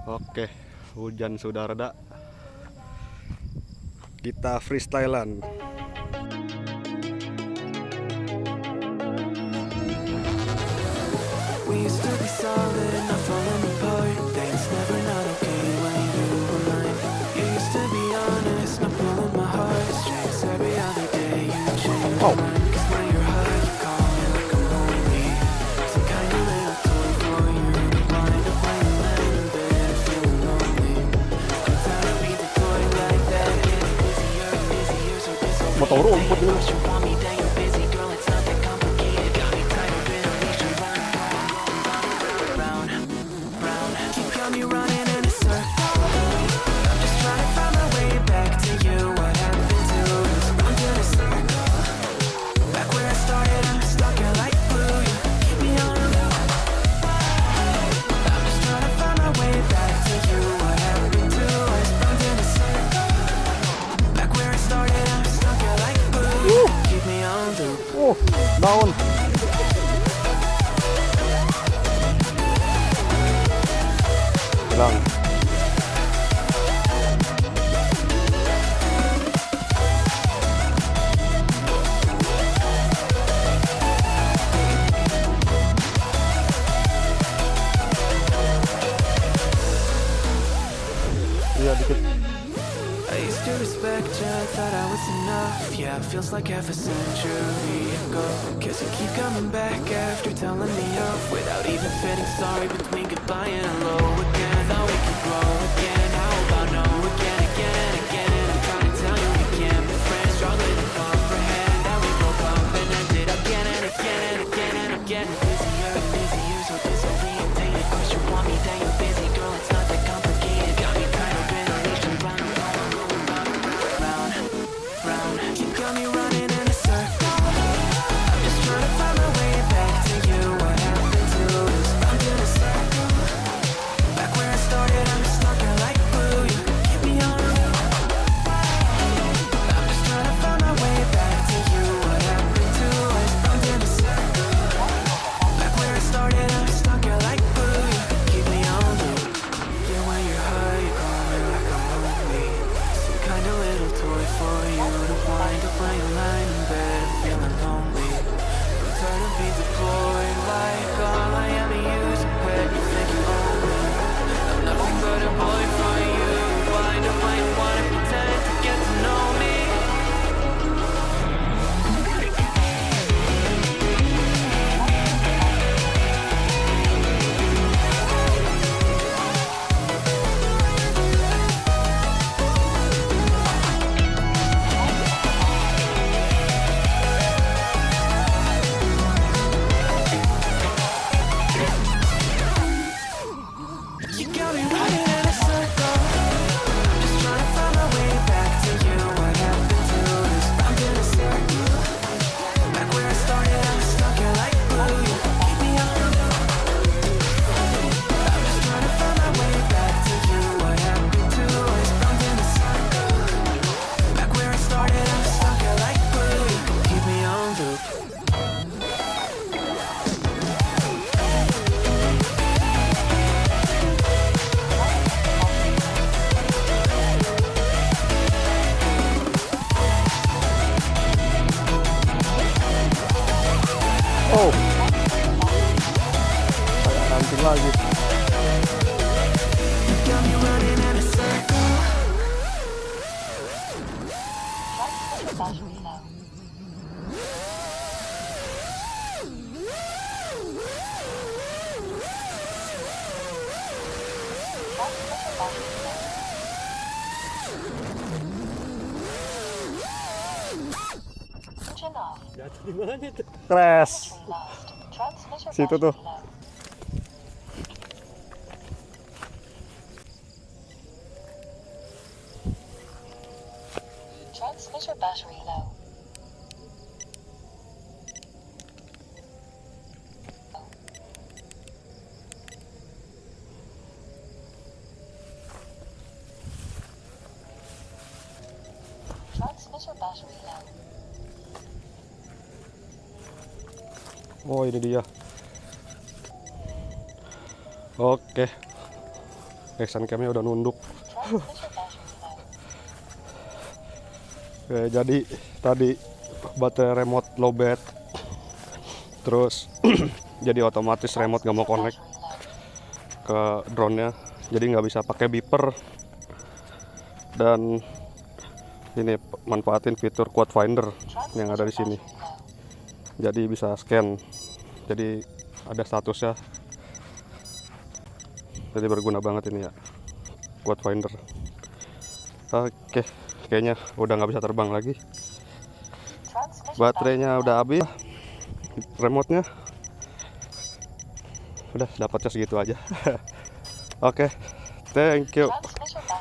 Oke, hujan sudah reda. Kita freestylean. We used to be solid, not falling apart. Things never not okay when you were mine. You used to be honest, not pulling my heartstrings. Every other day you change your mind. 'Cause when you're high, you call me like I'm lonely. Some kind of little toy for you to wind up when you're laying in bed and feeling lonely. I'm tired of being the toy like that. Getting busier and busier, so this will be a day. First you want me, then you're busy, girl. It's not that complicated. Got me tired of being unleashed. Got me running in a circle. I'm just trying to find my way back to you. What happened to us? I'm in a circle. Back where I started, I'm stuck here like glue. You keep me on a loop. I'm just trying to find my way back to you. What happened to us? I'm in a circle. Back where I started, I'm stuck here like glue. You keep me on a loop. Daun. Hilang. Iya dikit. I used to respect you, I thought I was enough. Yeah, it feels like half a century ago. Guess you keep coming back after telling me off, without even feeling sorry between goodbye and hello again. Thought we could grow again, how about no again, again and again. And I'm trying to tell you we can't be friends, struggling to comprehend that we broke up and ended again and again and again and again. Busier and busier, so disorientated. First you want me, then you're busy, girl, it's not that complicated. Got me kind of in a leash and round. You got me running in a circle. I'm just trying to find my way back to you. What happened to us? I'm in a circle. Back where I started, I'm stuck here like glue. You keep me on a loop. I'm just trying to find my way back to you. What happened to us? I'm in a circle. Back where I started, I'm stuck here like glue. You keep me on a loop. Yeah, when you're high, you call me like I'm lonely. Some kind of little toy for you to wind up when you're lying in bed and feeling lonely. I'm tired of being deployed like all I am is using when you think you own me. I'm nothing but a boy for you. Wind up when you wanna pretend to get to know me. You got me running in a circle. Just trying to find my way back to you. What happened to us? I'm in a circle. Back where I started, I'm stuck here like glue. You keep me on a loop. I'm just trying to find my way back to you. What happened to us? I'm in a circle. Back where I started, I'm stuck here like glue. You keep me on a loop. Oh. Kayak ranting lagi. You got me running in a circle. Crash. Situ tuh. Transmitter battery low. Transmitter battery low. Oh, ini dia. Oke. action camnya udah nunduk. Transmitter battery low. Oke, jadi tadi baterai remote lowbat, terus jadi otomatis remote gak mau connect ke drone-nya, jadi nggak bisa pakai beeper. Dan ini manfaatin fitur quad finder yang ada di sini, jadi bisa scan, jadi ada statusnya, jadi berguna banget ini ya, quad finder. Oke, kayaknya udah nggak bisa terbang lagi, baterainya udah habis, remote-nya udah, dapatnya segitu aja. Oke, thank you. Transmitter